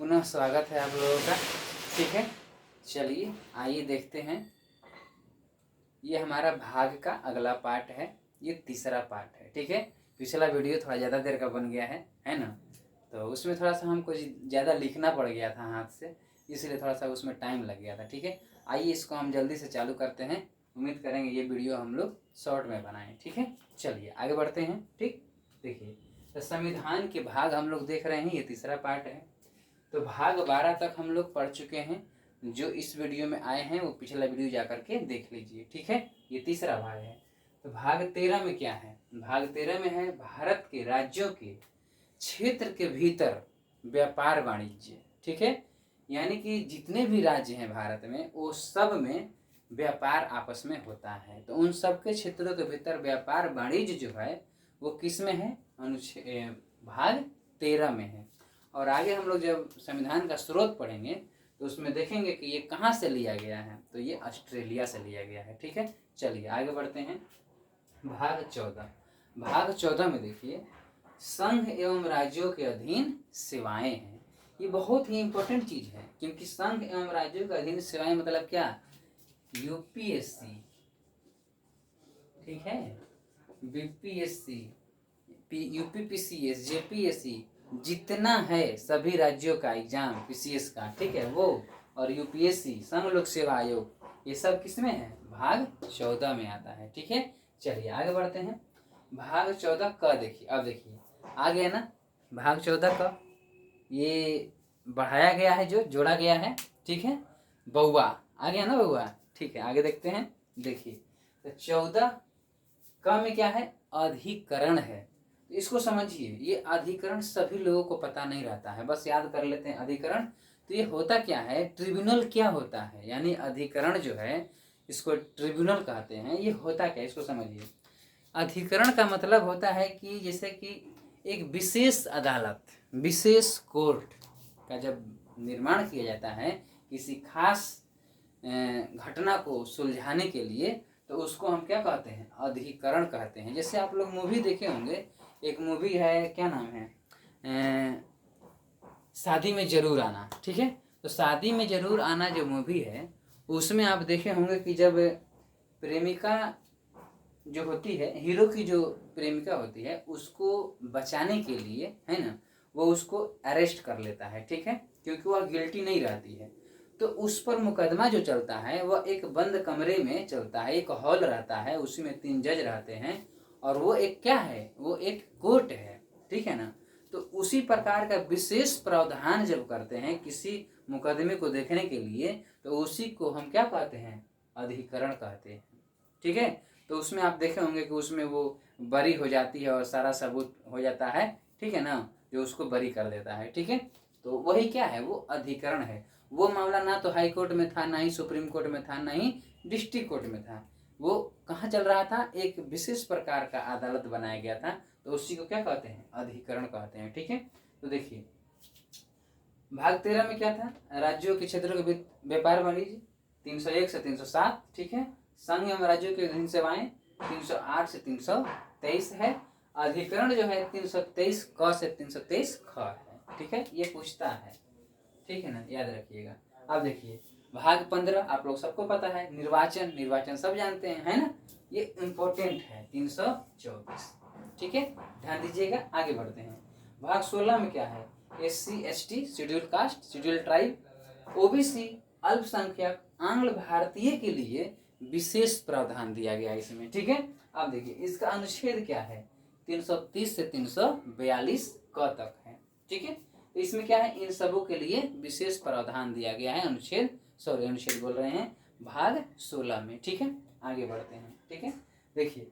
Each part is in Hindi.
पुनः स्वागत है आप लोगों का। ठीक है, चलिए आइए देखते हैं। ये हमारा भाग का अगला पार्ट है, ये तीसरा पार्ट है। ठीक है, पिछला वीडियो थोड़ा ज़्यादा देर का बन गया है ना, तो उसमें थोड़ा सा हमको ज़्यादा लिखना पड़ गया था हाथ से, इसलिए थोड़ा सा उसमें टाइम लग गया था। ठीक है, आइए इसको हम जल्दी से चालू करते हैं। उम्मीद करेंगे ये वीडियो हम लोग शॉर्ट में बनाएं। ठीक है, चलिए आगे बढ़ते हैं। ठीक, देखिए तो संविधान के भाग हम लोग देख रहे हैं, ये तीसरा पार्ट है। तो भाग 12 तक हम लोग पढ़ चुके हैं। जो इस वीडियो में आए हैं वो पिछला वीडियो जा करके देख लीजिए। ठीक है, ये तीसरा भाग है। तो भाग 13 में क्या है? भाग 13 में है भारत के राज्यों के क्षेत्र के भीतर व्यापार वाणिज्य। ठीक है, यानी कि जितने भी राज्य हैं भारत में वो सब में व्यापार आपस में होता है। तो उन सब के क्षेत्रों के भीतर व्यापार वाणिज्य जो है वो किस में है? भाग 13 में है। और आगे हम लोग जब संविधान का स्रोत पढ़ेंगे तो उसमें देखेंगे कि ये कहाँ से लिया गया है। तो ये ऑस्ट्रेलिया से लिया गया है। ठीक है, चलिए आगे बढ़ते हैं। भाग 14, भाग 14 में देखिए संघ एवं राज्यों के अधीन सेवाएं हैं। ये बहुत ही इंपॉर्टेंट चीज है, क्योंकि संघ एवं राज्यों के अधीन सेवाएं मतलब क्या? यूपीएससी, ठीक है, बीपीएससी, यूपीपीसीएस, जेपीएससी, जितना है सभी राज्यों का एग्जाम पीसीएस का, ठीक है, वो और यूपीएससी संघ लोक सेवा आयोग, ये सब किस में है? भाग 14 में आता है। ठीक है, चलिए आगे बढ़ते हैं। भाग 14 का देखिए, अब देखिए आ गया ना भाग 14 का, ये बढ़ाया गया है, जो जोड़ा गया है। ठीक है, बउआ आ गया ना, बउआ। ठीक है, आगे देखते हैं। देखिए तो 14 का में क्या है? अधिकरण है। तो इसको समझिए, ये अधिकरण सभी लोगों को पता नहीं रहता है, बस याद कर लेते हैं अधिकरण। तो ये होता क्या है? ट्रिब्यूनल क्या होता है? यानी अधिकरण जो है इसको ट्रिब्यूनल कहते हैं। ये होता क्या, इसको समझिए। अधिकरण का मतलब होता है कि जैसे कि एक विशेष अदालत, विशेष कोर्ट का जब निर्माण किया जाता है किसी खास घटना को सुलझाने के लिए, तो उसको हम क्या कहते हैं? अधिकरण कहते हैं। जैसे आप लोग मूवी देखे होंगे, एक मूवी है, क्या नाम है, शादी में जरूर आना। ठीक है, तो शादी में जरूर आना जो मूवी है उसमें आप देखे होंगे कि जब प्रेमिका जो होती है, हीरो की जो प्रेमिका होती है, उसको बचाने के लिए, है ना, वो उसको अरेस्ट कर लेता है। ठीक है, क्योंकि वह गिल्टी नहीं रहती है। तो उस पर मुकदमा जो चलता है वह एक बंद कमरे में चलता है, एक हॉल रहता है, उसी में 3 जज रहते हैं, और वो एक क्या है? वो एक कोर्ट है। ठीक है ना, तो उसी प्रकार का विशेष प्रावधान जब करते हैं किसी मुकदमे को देखने के लिए, तो उसी को हम क्या कहते हैं? अधिकरण कहते हैं। ठीक है, तो उसमें आप देखे होंगे कि उसमें वो बरी हो जाती है और सारा सबूत हो जाता है। ठीक है ना, जो उसको बरी कर देता है। ठीक है, तो वही क्या है? वो अधिकरण है। वो मामला ना तो हाई कोर्ट में था, ना ही सुप्रीम कोर्ट में था, ना ही डिस्ट्रिक्ट कोर्ट में था। वो कहाँ चल रहा था? एक विशेष प्रकार का अदालत बनाया गया था, तो उसी को क्या कहते हैं? अधिकरण कहते हैं। ठीक है, तो देखिए भाग 13 में क्या था? राज्यों के क्षेत्रों के व्यापार वाणिज्य 301 से 307। ठीक है, संघ एवं राज्यों के अधीन सेवाएं 308 से 323 है। अधिकरण जो है 323 क से 323 ख है। ठीक है, ये पूछता है। ठीक है ना, याद रखिएगा। अब देखिए भाग 15 आप लोग सबको पता है, निर्वाचन, निर्वाचन सब जानते हैं, है ना, ये इम्पोर्टेंट है 324। ठीक है, ध्यान दीजिएगा। आगे बढ़ते हैं। भाग 16 में क्या है? SC ST, schedule caste, schedule tribe, OBC, अल्पसंख्यक, आंग्ल भारतीय के लिए विशेष प्रावधान दिया गया इसमें। ठीक है, अब देखिए इसका अनुच्छेद क्या है? 330 से 342 क तक है। ठीक है, तो इसमें क्या है? इन सबों के लिए विशेष प्रावधान दिया गया है अनुच्छेद बोल रहे हैं भाग 16 में। ठीक है, आगे बढ़ते हैं। ठीक है, देखिए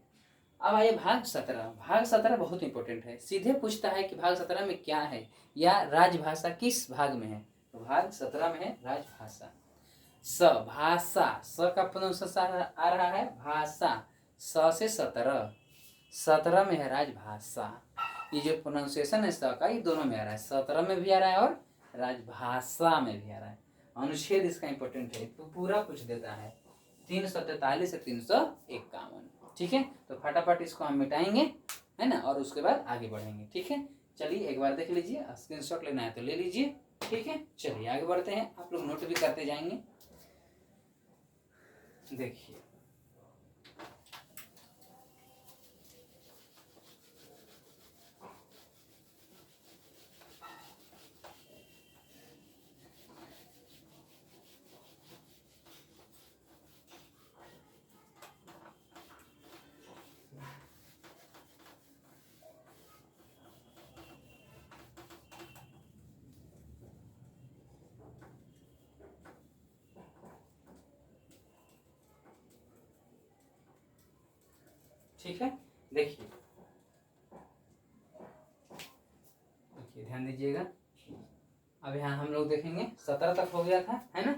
अब आइए भाग 17। भाग 17 बहुत इंपॉर्टेंट है, सीधे पूछता है कि भाग 17 में क्या है, या राजभाषा किस भाग में है? तो भाग 17 में है राजभाषा। स भाषा, स का प्रोनाउंसिएशन आ रहा है भाषा, स से 17 में है राजभाषा। ये जो प्रोनाउंसिएशन है स का, ये दोनों में आ रहा है, 17 में भी आ रहा है और राजभाषा में भी आ रहा है। अनुच्छेद इसका इंपॉर्टेंट है, तो पूरा पूछ देता है 343 से 351। ठीक है, तो फटाफट इसको हम मिटाएंगे, है ना, और उसके बाद आगे बढ़ेंगे। ठीक है, चलिए एक बार देख लीजिए, स्क्रीनशॉट लेना है तो ले लीजिए। ठीक है, चलिए आगे बढ़ते हैं, आप लोग नोट भी करते जाएंगे। देखिए ठीक है, देखिए देखिए ध्यान दीजिएगा। अब यहाँ हम लोग देखेंगे 17 तक हो गया था, है ना,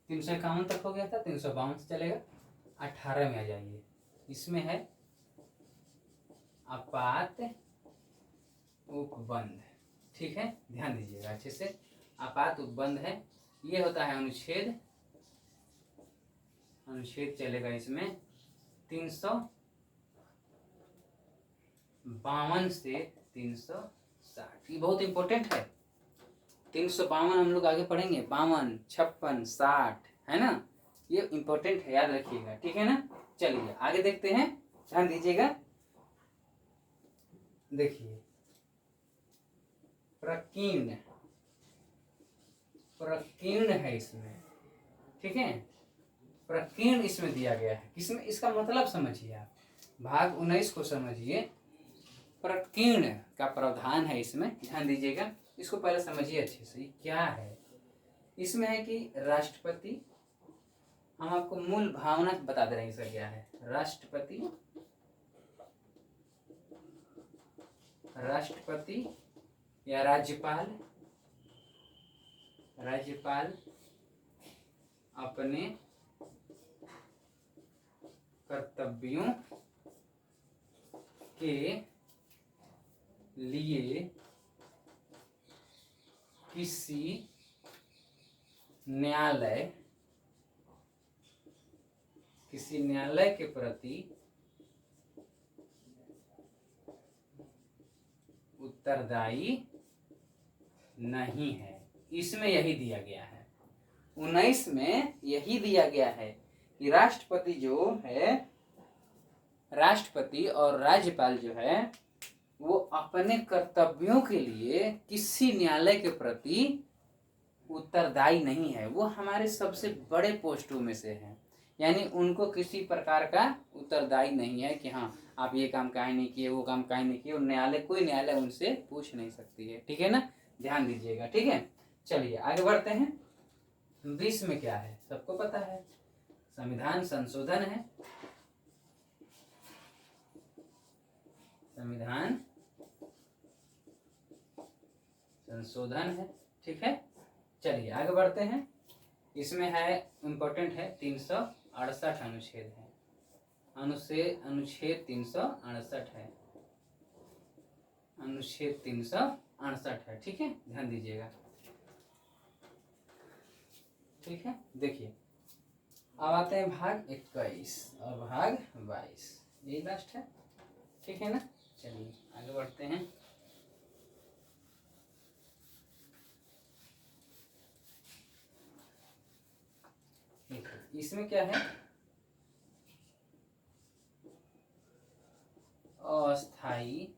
351 तक हो गया था, 352 से चलेगा, 18 में आ जाइए। इसमें है आपात उपबंध। ठीक है, ध्यान दीजिएगा अच्छे से। आपात उपबंध है, ये होता है अनुच्छेद, अनुच्छेद चलेगा इसमें 352 से 360। ये बहुत इंपॉर्टेंट है। 352 हम लोग आगे पढ़ेंगे, 52, 56, 60, है ना, ये इंपॉर्टेंट है, याद रखिएगा। ठीक है ना, चलिए आगे देखते हैं, ध्यान दीजिएगा। देखिए प्रकीर्ण, प्रकीर्ण है इसमें, ठीक है, प्रकीर्ण इसमें दिया गया है। किसमें, इसका मतलब समझिए आप, भाग 19 को समझिए। प्रकीर्ण का प्रावधान है इसमें, ध्यान दीजिएगा। इसको पहले समझिए अच्छे से, क्या है इसमें। है कि राष्ट्रपति, हम आपको मूल भावना बता दे रहे हैं इसका क्या है। राष्ट्रपति, राष्ट्रपति या राज्यपाल, राज्यपाल अपने कर्तव्यों के लिए किसी न्यायालय, किसी न्यायालय के प्रति उत्तरदायी नहीं है। इसमें यही दिया गया है, 19 में यही दिया गया है कि राष्ट्रपति जो है, राष्ट्रपति और राज्यपाल जो है, वो अपने कर्तव्यों के लिए किसी न्यायालय के प्रति उत्तरदायी नहीं है। वो हमारे सबसे बड़े पोस्टों में से है, यानी उनको किसी प्रकार का उत्तरदायी नहीं है कि हाँ आप ये काम काहे नहीं किए, वो काम काहे नहीं किए। न्यायालय, कोई न्यायालय उनसे पूछ नहीं सकती है। ठीक है ना, ध्यान दीजिएगा। ठीक है, चलिए आगे बढ़ते हैं। 20 में क्या है, सबको पता है, संविधान संशोधन है, संविधान संशोधन है। ठीक है, चलिए आगे बढ़ते हैं। इसमें है, इम्पोर्टेंट है, 368 अनुच्छेद है, अनुच्छेद 368 है, अनुच्छेद 368 है। ठीक है, ध्यान दीजिएगा। ठीक है, देखिए अब आते हैं भाग 21 और भाग 22, यही लास्ट है। ठीक है ना, चलिए आगे बढ़ते हैं। इसमें क्या है, अस्थाई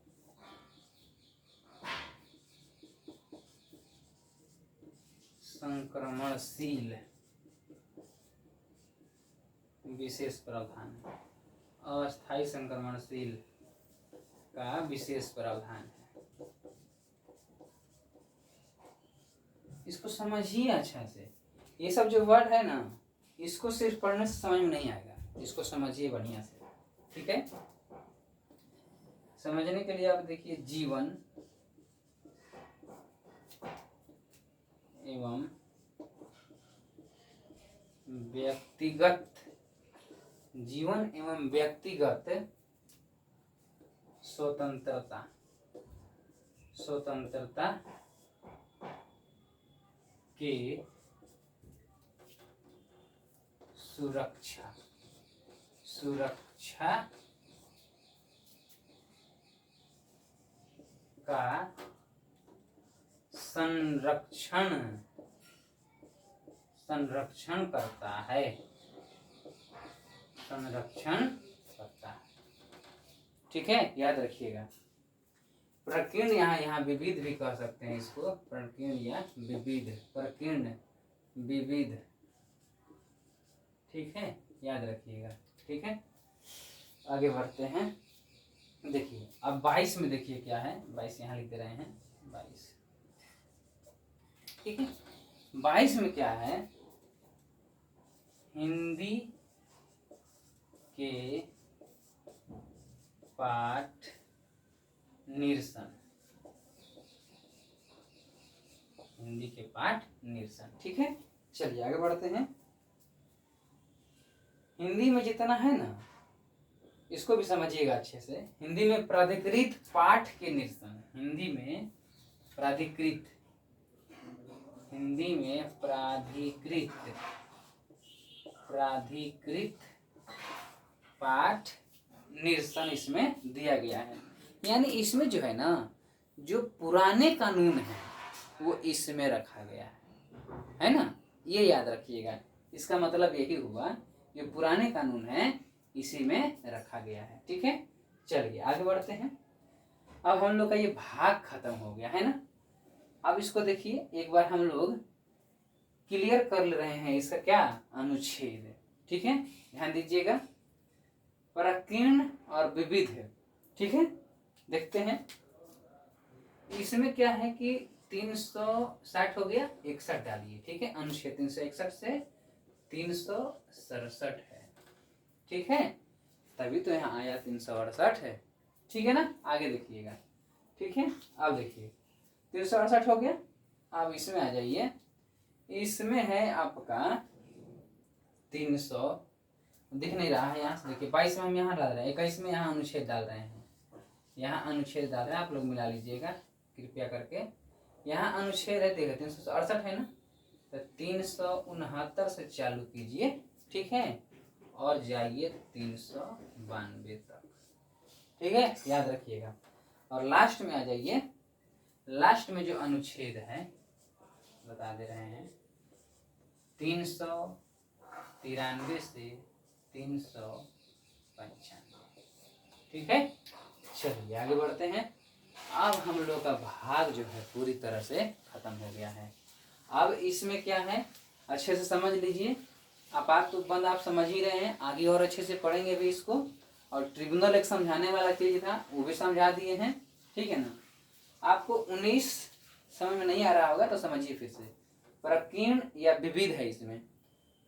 संक्रमणशील विशेष प्रावधान, अस्थाई संक्रमणशील का विशेष प्रावधान है। इसको समझिए अच्छा से। ये सब जो वर्ड है ना, इसको सिर्फ पढ़ने से समझ में नहीं आएगा, इसको समझिए बढ़िया से। ठीक है, समझने के लिए आप देखिए, जीवन एवं व्यक्तिगत, जीवन एवं व्यक्तिगत स्वतंत्रता, स्वतंत्रता के सुरक्षा, सुरक्षा का संरक्षण करता है, संरक्षण करता है। ठीक है, याद रखिएगा। प्रकीर्ण यहाँ विविध भी कह सकते हैं इसको, प्रकीर्ण या विविध, प्रकीर्ण विविध। ठीक है, याद रखिएगा। ठीक है, आगे बढ़ते हैं। देखिए अब 22 में देखिए क्या है, 22 यहाँ लिख दे रहे हैं 22। ठीक है, 22 में क्या है, हिंदी के पाठ निरसन, हिंदी के पाठ निरसन। ठीक है, चलिए आगे बढ़ते हैं। हिंदी में जितना है ना, इसको भी समझिएगा अच्छे से। हिंदी में प्राधिकृत पाठ के निरसन, हिंदी में प्राधिकृत, हिंदी में प्राधिकृत पाठ निरसन इसमें दिया गया है। यानी इसमें जो है ना, जो पुराने कानून है वो इसमें रखा गया है ना, ये याद रखिएगा। इसका मतलब यही हुआ, जो पुराने कानून है इसी में रखा गया है। ठीक है, चलिए आगे बढ़ते हैं। अब हम लोग का ये भाग खत्म हो गया है ना। अब इसको देखिए एक बार हम लोग क्लियर कर ले रहे हैं, इसका क्या, अनुच्छेद। ठीक है, ध्यान दीजिएगा, प्रकीर्ण और विविध। ठीक है, देखते हैं इसमें क्या है कि 360 हो गया, 61 डालिए। ठीक है, अनुच्छेद 361 से 367 है। ठीक है, तभी तो यहाँ आया 368 है। ठीक है ना, आगे देखिएगा। ठीक है, अब देखिए 368 हो गया। अब इसमें आ जाइए, इसमें है आपका 300, दिख नहीं रहा है यहाँ से, देखिए 22 में हम यहाँ डाल रहे हैं, 21 में यहाँ अनुच्छेद डाल रहे हैं, यहाँ अनुच्छेद डाल रहे हैं, आप लोग मिला लीजिएगा कृपया करके। यहाँ अनुच्छेद है, देखिए 368 है ना, तो 369 से चालू कीजिए। ठीक है, और जाइए 392 तक। ठीक है, याद रखिएगा। और लास्ट में आ जाइए, लास्ट में जो अनुच्छेद है बता दे रहे हैं, 393 से 395। ठीक है, चलिए आगे बढ़ते हैं। अब हम लोग का भाग जो है पूरी तरह से खत्म हो गया है। अब इसमें क्या है, अच्छे से समझ लीजिए। आपात तुकबंद आप समझ ही रहे हैं, आगे और अच्छे से पढ़ेंगे भी इसको। और ट्रिब्यूनल एक समझाने वाला चीज था, वो भी समझा दिए हैं। ठीक है ना, आपको 19 समझ में नहीं आ रहा होगा तो समझिए फिर से। प्रकीर्ण या विविध है, इसमें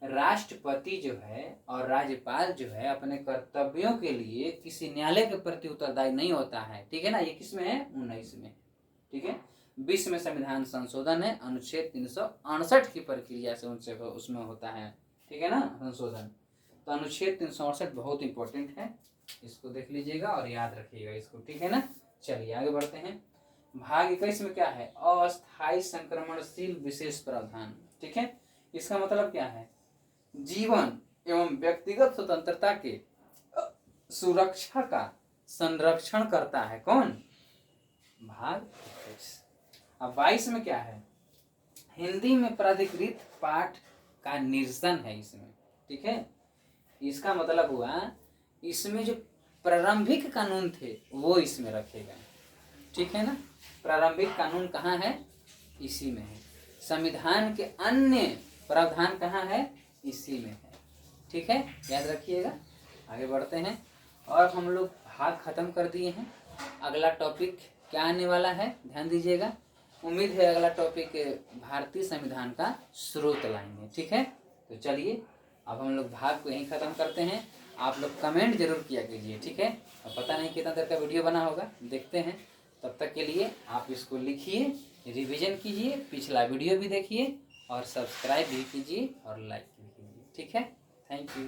राष्ट्रपति जो है और राज्यपाल जो है अपने कर्तव्यों के लिए किसी न्यायालय के प्रति उत्तरदायी नहीं होता है। ठीक है ना, ये किसमें है, 19 में। ठीक है, 20 में संविधान संशोधन है, अनुच्छेद 368 की प्रक्रिया से उनसे उसमें होता है। ठीक है ना, संशोधन। तो अनुच्छेद 368 बहुत इंपॉर्टेंट है, इसको देख लीजिएगा और याद रखिएगा इसको। ठीक है ना, चलिए आगे बढ़ते हैं। भाग 21 में क्या है, अस्थायी संक्रमणशील विशेष प्रावधान। ठीक है, इसका मतलब क्या है, जीवन एवं व्यक्तिगत स्वतंत्रता के सुरक्षा का संरक्षण करता है। कौन, भाग 21। अब 22 में क्या है, हिंदी में प्राधिकृत पाठ का निरसन है इसमें। ठीक है, इसका मतलब हुआ इसमें जो प्रारंभिक कानून थे वो इसमें रखे गए। ठीक है ना, प्रारंभिक कानून कहाँ है, इसी में है। संविधान के अन्य प्रावधान कहाँ है, इसी में है। ठीक है, याद रखिएगा। आगे बढ़ते हैं, और हम लोग भाग खत्म कर दिए हैं। अगला टॉपिक क्या आने वाला है, ध्यान दीजिएगा। उम्मीद है अगला टॉपिक भारतीय संविधान का स्रोत लाएंगे। ठीक है, तो चलिए अब हम लोग भाग को यहीं खत्म करते हैं। आप लोग कमेंट जरूर किया कीजिए। ठीक है, और पता नहीं कितना देर का वीडियो बना होगा, देखते हैं। तब तक के लिए आप इसको लिखिए, रिवीजन कीजिए, पिछला वीडियो भी देखिए और सब्सक्राइब भी कीजिए और लाइक भी कीजिए। ठीक है, थैंक यू।